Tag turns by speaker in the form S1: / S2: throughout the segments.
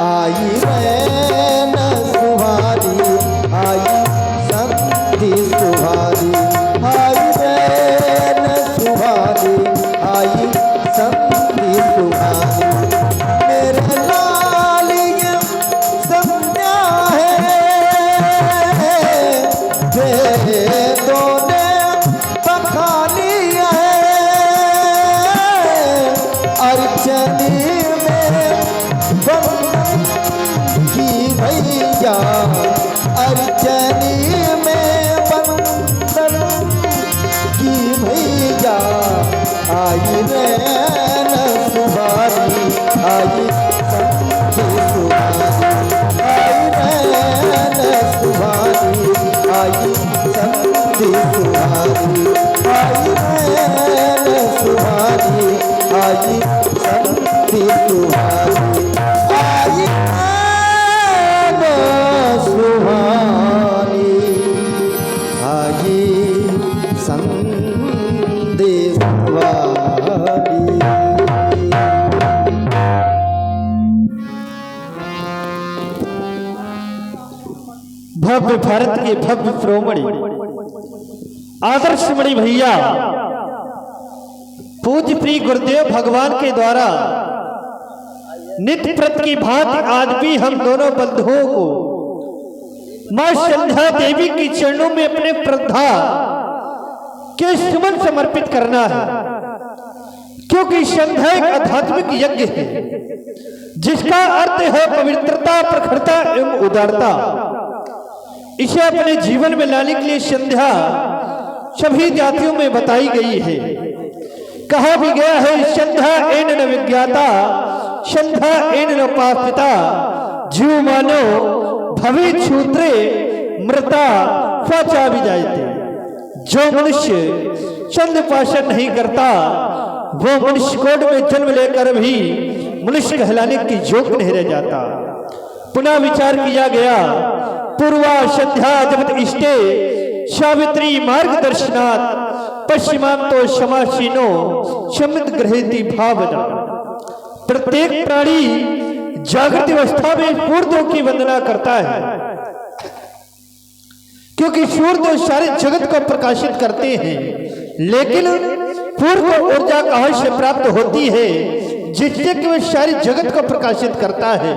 S1: आई रैन सुहारी, आई संधि सुहारी, आई रैन सुहारी, आई संधि सुहारी। मेरे लाल ये संज्ञा है, वेदों ने बखानी है, अर्चनी में बंधन की भैया, अर्चनी में बंधन की भैया। आई रैन सुहारी, आई संधि सुहारी, आई रैन सुहारी, आई संधि सुहारी, आई रैन सुहारी, आई संधि सुहारी, आई रैन सुहारी, आई संधि सुहारी।
S2: भव्य भारत के भव्य शिरोमणि आदर्शमणि भैया पूज्य प्रिय गुरुदेव भगवान के द्वारा नित्य प्रत की भांति आज भी हम दोनों बंधुओं को मां संध्या देवी की चरणों में अपने श्रद्धा के सुमन समर्पित करना है, क्योंकि संध्या एक आध्यात्मिक यज्ञ है जिसका अर्थ है पवित्रता, प्रखरता एवं उदारता। इसे अपने जीवन में लाने के लिए संध्या सभी जातियों में बताई गई है। कहा भी गया है संध्या एन न विज्ञाता, संध्या एन न उपासिता, जीव मानो भवे क्षूत्रे मृता स्वाचा भी जायते। जो मनुष्य संध्या उपासना नहीं करता वो मनुष्य कोट में जन्म लेकर भी मनुष्य कहलाने की योग्य नहीं रह जाता। पुनः विचार किया गया पूर्वा संध्या जगत इष्टे सावित्री मार्गदर्शनात् पश्चिमांतो समासीनो समित ग्रहेति भावना। प्रत्येक प्राणी जागृत अवस्था में सूर्यों की वंदना करता है, क्योंकि सूर्य सारे जगत को प्रकाशित करते हैं। लेकिन पूर्व ऊर्जा कहां से प्राप्त होती है जिससे कि वह सारी जगत को प्रकाशित करता है?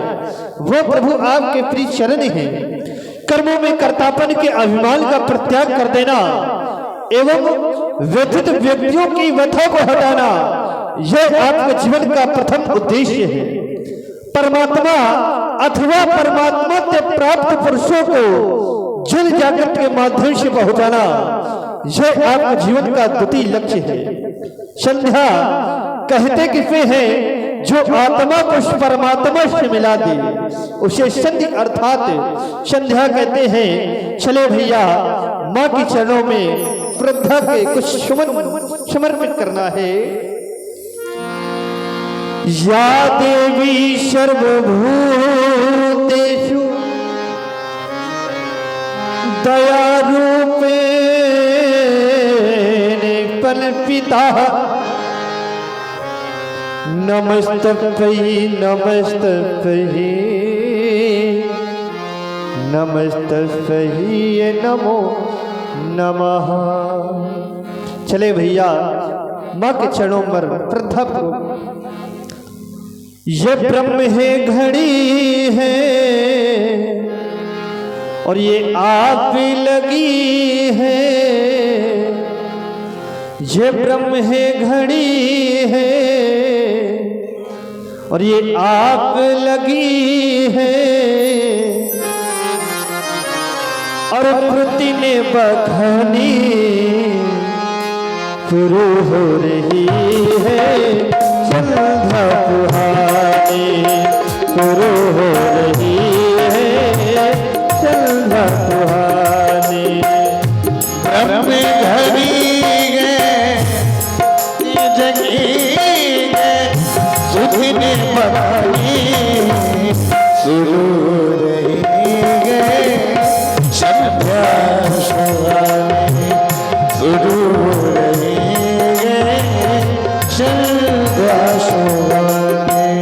S2: वो प्रभु आपके प्रिय चरण है। कर्मों में कर्तापन के अभिमान का परित्याग कर देना एवं व्यथित व्यक्तियों की व्यथा को हटाना, यह आपके जीवन का प्रथम उद्देश्य है। परमात्मा अथवा परमात्मा से प्राप्त पुरुषों को जन जागृत के माध्यम से पहुंचाना, यह आपके जीवन का द्वितीय लक्ष्य है। संध्या कहते किसे हैं? जो आत्मा को परमात्मा से मिला दे उसे संधि अर्थात संध्या कहते हैं। चले भैया माँ के चरणों में श्रद्धा के कुछ समर्पित करना है। या देवी सर्वभूतेषु दया रूपेण कल्पिता, नमस्तस्यै नमस्तस्यै नमस्तस्यै नमो नमः। चले भैया माँ के चरणों पर श्रद्धा पूर्वक। ये ब्रह्म है घड़ी है और ये आप लगी है, ये ब्रह्म है घड़ी है और ये आप लगी है, और प्रति ने बखानी शुरू हो रही है। संध्या सुहानी शुरू हो रही है। संध्या सुहानी
S3: ब्रह्म घड़ी है जगी है, सुधि ने बखानी शुरू रही है। संध्या सुहानी शुरू रही है। संध्या सुहानी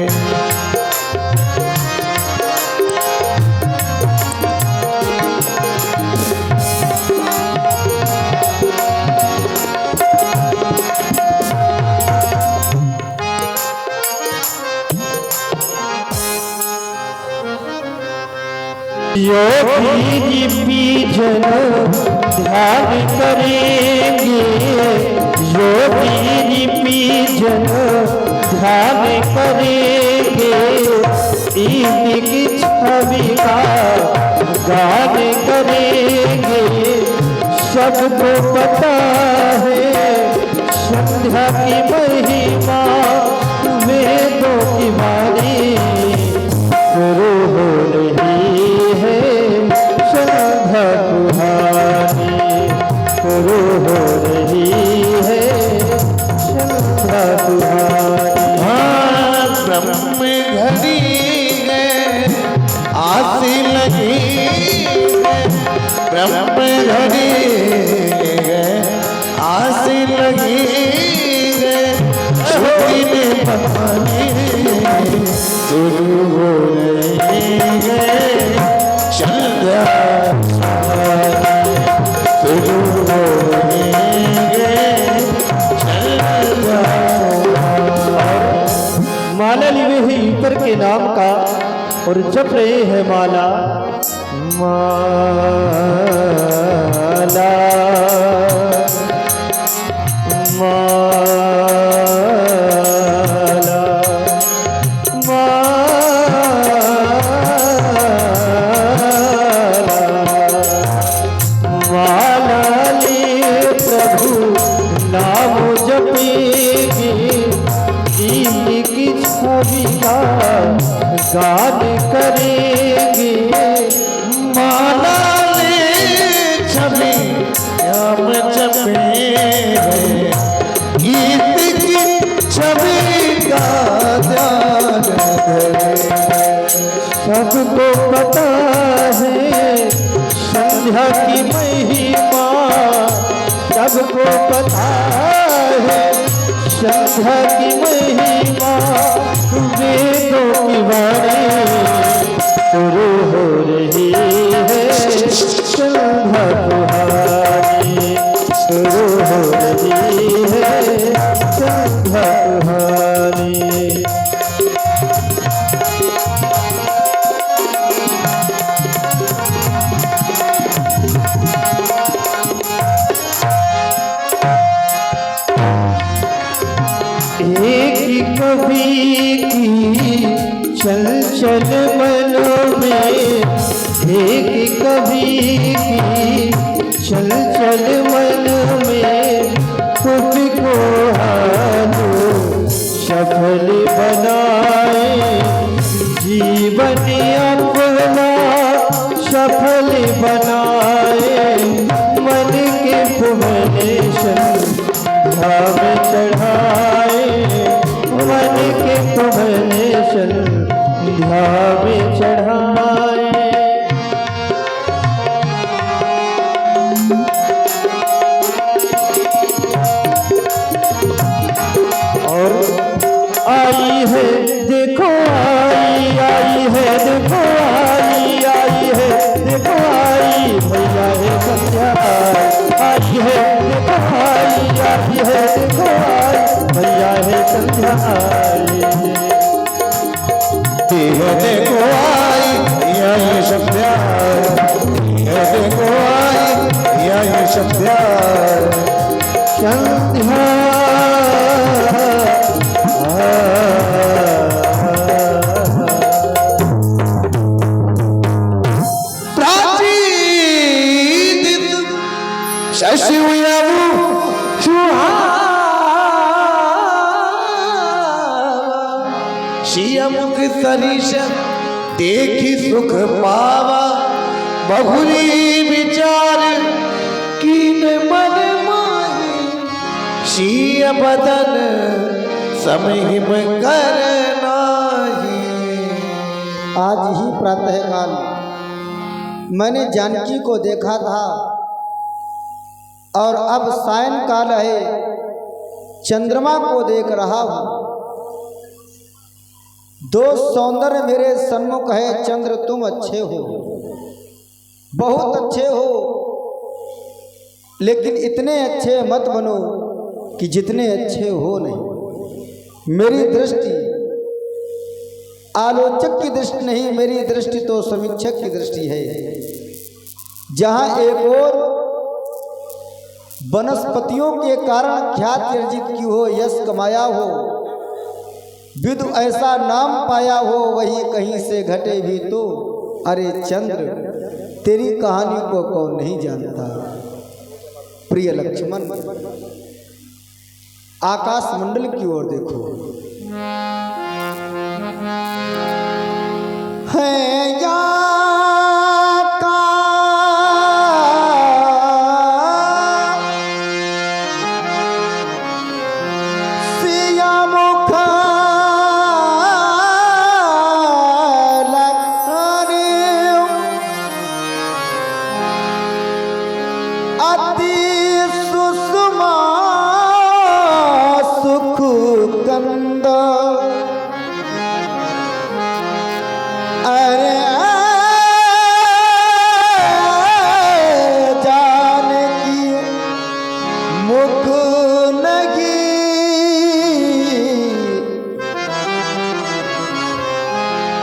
S2: योगी जी जन ध्यान करेंगे, योगी जी जन ध्यान करेंगे, इनकी छवि का गान करेंगे। सबको पता है संध्या की महिमा, वेदों की वाणी शुरू हो रही है, संध्या कुहानी शुरू हो रही है, संध्या कुहानी।
S3: हाँ, ब्रह्म घड़ी है आस लगी है, ब्रह्म घड़ी है आस लगी है, श्रुति में बताने शुरू हो रही है, संध्या शुरू हो रही है, संध्या।
S2: माला लिए हैं ईश्वर के नाम का और जप रहे हैं माला, माला माला माला ले प्रभु नाम जपेंगे, इनकी छवि का गान करेंगे।
S3: माला ले छवि नाम जपेंगे, गीत की छवि का ध्यान करेंगे।
S2: सबको पता है संध्या की महिमा, सबको पता है संध्या की महिमा, वेदों की वाणी शुरू हो रही है, संध्या कुहानी शुरू हो रही है, संध्या कुहानी। एक कवि की चल चल मन में, एक कवि की चल चल मन में, खुद को हालो सफल बनाए, जीवन अपना सफल बनाए, मन के फुमनेशन भाव चढ़ाए, मन के फुमनेशन भाव चढ़ाए। और आई है देखो आई है देखो आई है देखो आई, भैया है संध्या आई है देखो आई है देखो आई, भैया है संध्या आई।
S3: देखो आई यही संध्या, देखो आई यही संध्या,
S2: संध्या
S3: शशि शियमुख सरिष देखी सुख पावा, बहुरी विचार कीन मन माही, शिय बदन समहिम कर नाही।
S1: आज ही प्रातःकाल मैंने जानकी को देखा था और अब सायंकाल है, चंद्रमा को देख रहा हूँ। दो सौंदर्य मेरे सन्मुख है, चंद्र तुम अच्छे हो, बहुत अच्छे हो, लेकिन इतने अच्छे मत बनो कि जितने अच्छे हो नहीं। मेरी दृष्टि आलोचक की दृष्टि नहीं, मेरी दृष्टि तो समीक्षक की दृष्टि है। जहां एक और वनस्पतियों के कारण ख्याति अर्जित की हो, यश कमाया हो, विदु ऐसा नाम पाया हो, वही कहीं से घटे भी तो। अरे चंद्र, तेरी कहानी को कौन नहीं जानता। प्रिय लक्ष्मण, आकाश मंडल की ओर देखो, है या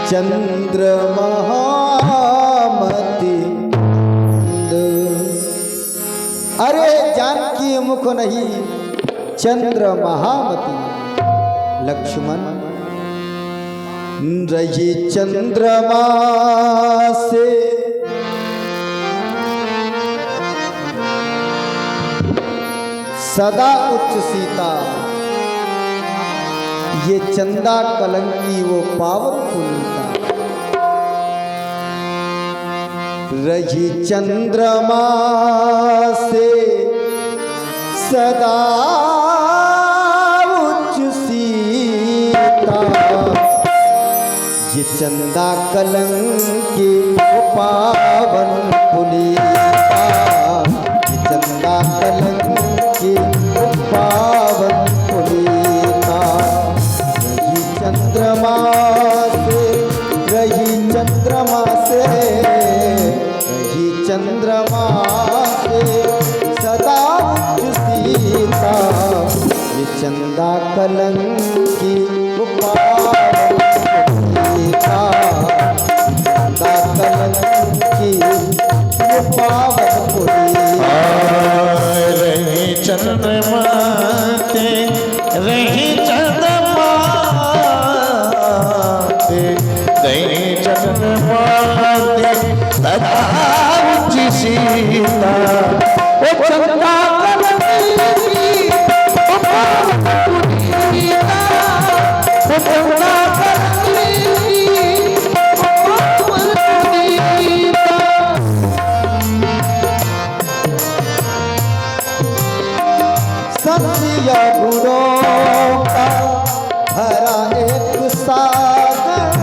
S1: चंद्र महामति। अरे जानकी मुख नहीं, चंद्र महामति। लक्ष्मण, रही चंद्रमा से सदा उच्च सीता, ये चंदा कलंकी वो पावन पुनीता। रही चंद्रमा से सदा उच्च सीता, ये चंदा कलंकी वो पावन पुनीता। ये चंदा कलंकी वो पावन पुनीता। चंद्रमा से रही, चंद्रमा से रही, चंद्रमा से सदा उच्च सीता। ये चंदा कलंकी वो पावन पुनीता। चंदा कलंकी वो पावन पुनीता।
S3: रही चंद्रमा से रही चंद्रमा से रही चंद्रमा से सदा उच्च सीता। ओ चंदा कलंकी वो पावन पुनीता। ओ चंदा कलंकी वो पावन पुनीता।
S1: सत्य गुणों का भरा एक सागर,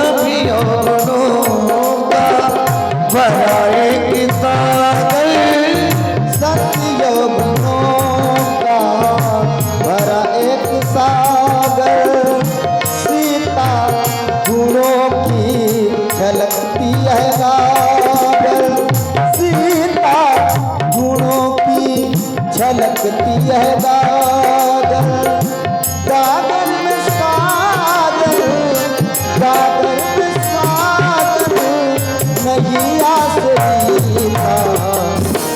S3: अभियोगों का भरा एक सागर।
S1: सत्य गुणों का भरा एक सागर। सीता गुणों की झलकती है गागर। सीता गुणों की झलकती है गागर। गागर में सागर, गागर में सागर, नहीं आसरीता।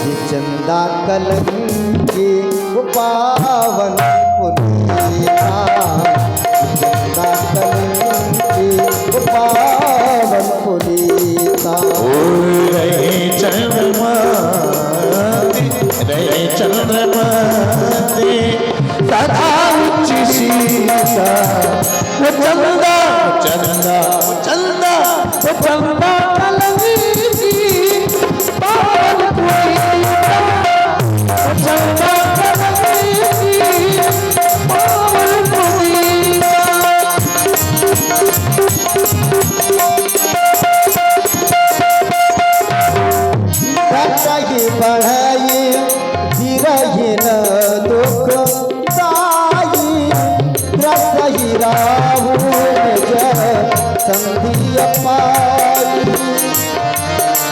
S1: ये चंदा कलंकी वो पावन पुनीता। ये चंदा कलंकी वो पावन पुनीता।
S3: रही चंद्रमा रही चंद्रमा से सदा उच्च सीता। वो चंदा चंदा चंदा वो चंदा कलंकी पावन पुनीता। वो चंदा कलंकी पावन पुनीता।
S1: रही बढ़ाई गिरही न दुख साई। रसही राहु जय संधि पाई।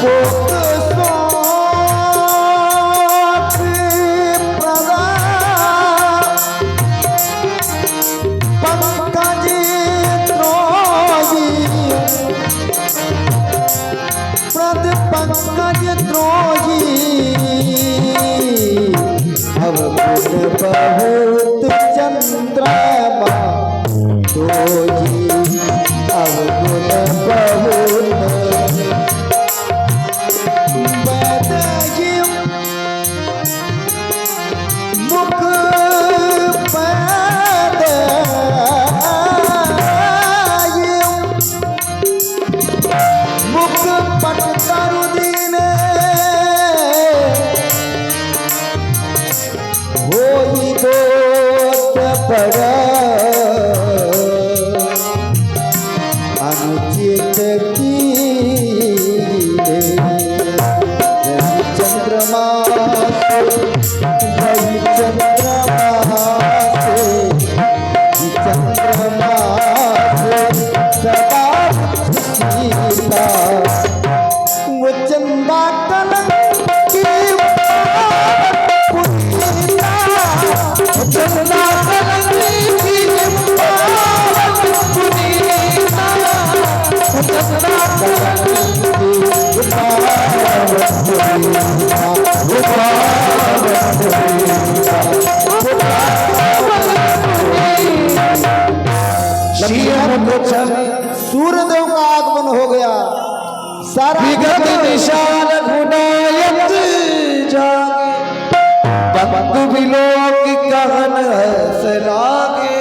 S1: कोक सोच प्रदा पंकज द्रोण बहुत चंद्रमा दो जी अवगुण बहुत बैदगी मुख मुख पट करुदीन होई दोष पड़ अनुचित की चंद्रमा रवि चंद्रमा सदा सीता वो चंदा कलंकी चंदा कलंकी सूर्यदेव का आगमन हो गया। सारा
S3: विगत निशान गुनायत जागे बंधु विलोक कहन सरागे।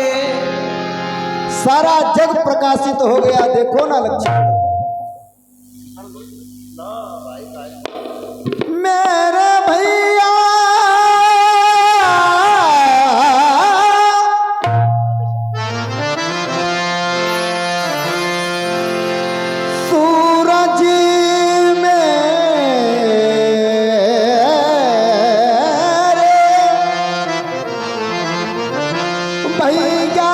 S1: सारा जग प्रकाशित हो गया। देखो ना लक्ष्मण मेरे भैया सूरज भैया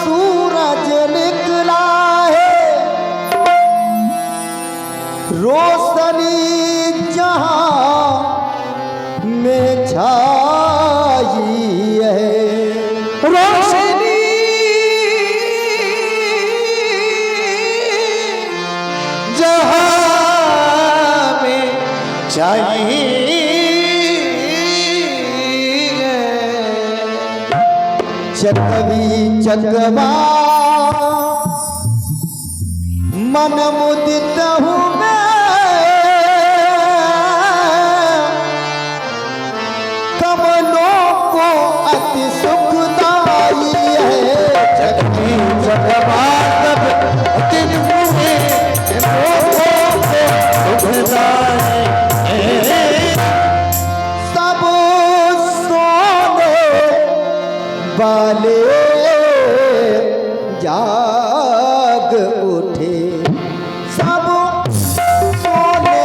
S1: सूरज निकला है रोशनी जहां में छाई है
S3: रोशनी जहां में चाहिए
S1: चकवी चकवा मन मुदित हूँ मैं कमलों को अति सुखदाई है
S3: चकवी चकवा सब अति मुहे लोगों को सुखदाई
S1: सब सोने वाले जाग उठे सब सोने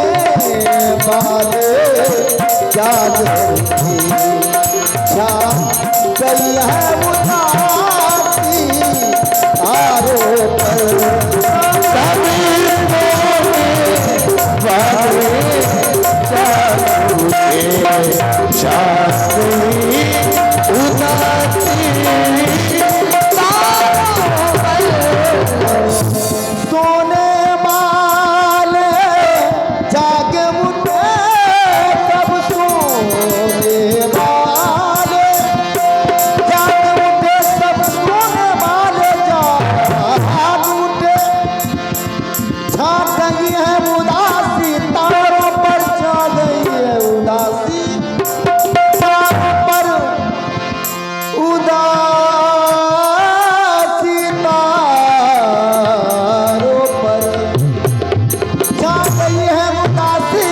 S1: वाले जाग उठे छा गई है उदासी तारों पर सोने वाले जाग उठे सब सोने वाले जाग उठे सब सोने वाले जाग उठे छा गई है उदासी तारों पर छा गई है उदासी तारों पर उदासी तारों पर छा गई है उदासी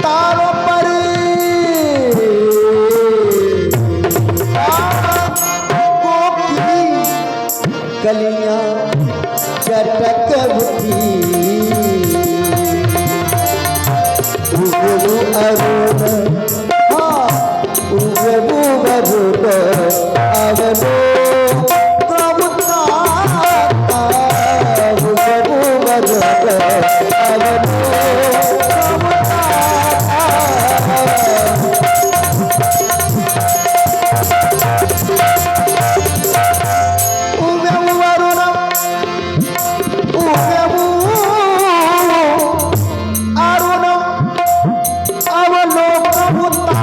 S1: तारों पर कोकिली कलियां चटक उठी उगलू अरुण हाँ उगलू अरुण अवलो कबूता उगलू अरुण अवलो अरुण अवलो कबूता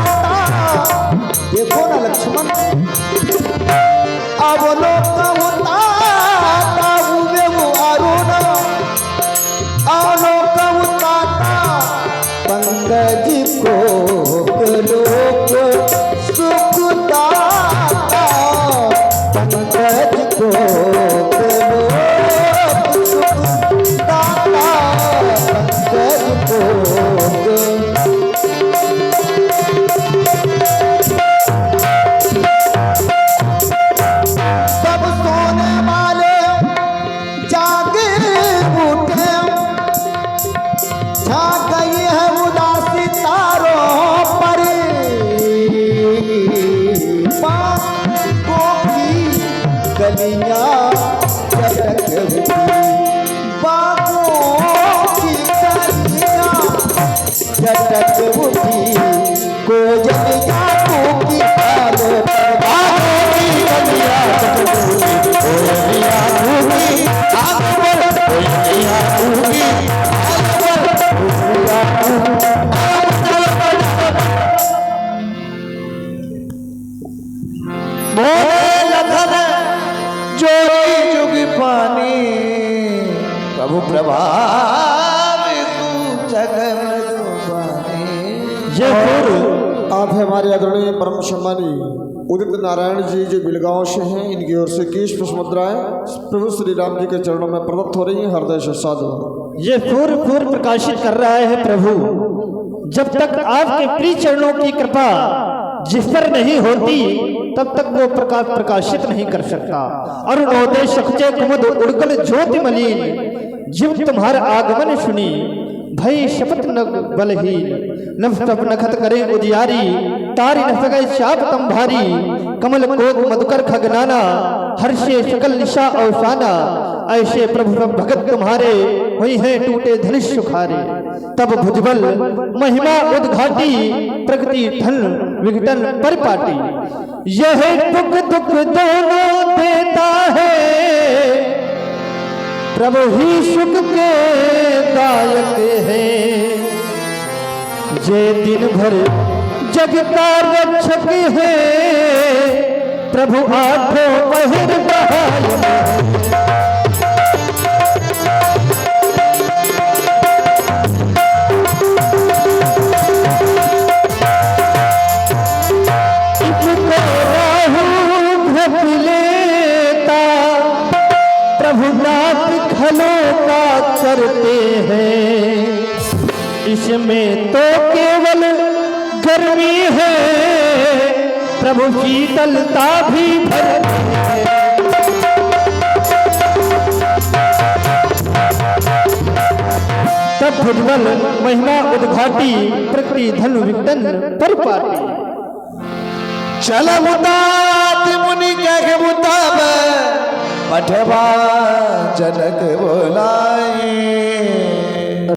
S3: प्रभु प्रभाव तू जग
S2: ये फिर
S1: आप है हमारे आदरणीय परम सम्मानी उदित नारायण जी जो बिलगांव से हैं, इनकी ओर से केश पुष्प मुद्राएं प्रभु श्री राम जी के चरणों में प्रदत्त हो रही हैं। हृदय से साधु।
S2: ये पूर्व प्रकाशित कर रहा है प्रभु, जब तक आपके प्रिय चरणों की कृपा जिस पर नहीं होती तब तक वो प्रकाशित नहीं कर सकता। अरुणोदय सखचे कुमुद उड़कल ज्योति मलिन, जिव तुम्हारा आगमन सुनी भई शपथ न बलहीन। नभ नखत करे उदियारी, तारी न सके चाप तम भारी। कमल कोक मधुकर खगनाना, हर्षे सकल निशा अवसाना। ऐसे प्रभु भगत तुम्हारे हुई हैं टूटे धनुष सुखारे। तब भुजबल महिमा उद्घाटी, प्रगति धन विघटन परिपाटी। यह दुख दुख दोनों देता है, प्रभु ही सुख के दायक है। जे दिन भर जग का रक्षक है, प्रभु आठों पहर बहाय। प्रभु नाथ खलों का करते हैं, इसमें तो केवल गर्मी है, प्रभु शीतलता भी भरते हैं। तब भुजबल महिमा उद्घाटी, प्रकृति धन विघटन परिपाटी।
S3: चल मुतात मुनि कह मुताब, पठवा जनक बोलाए।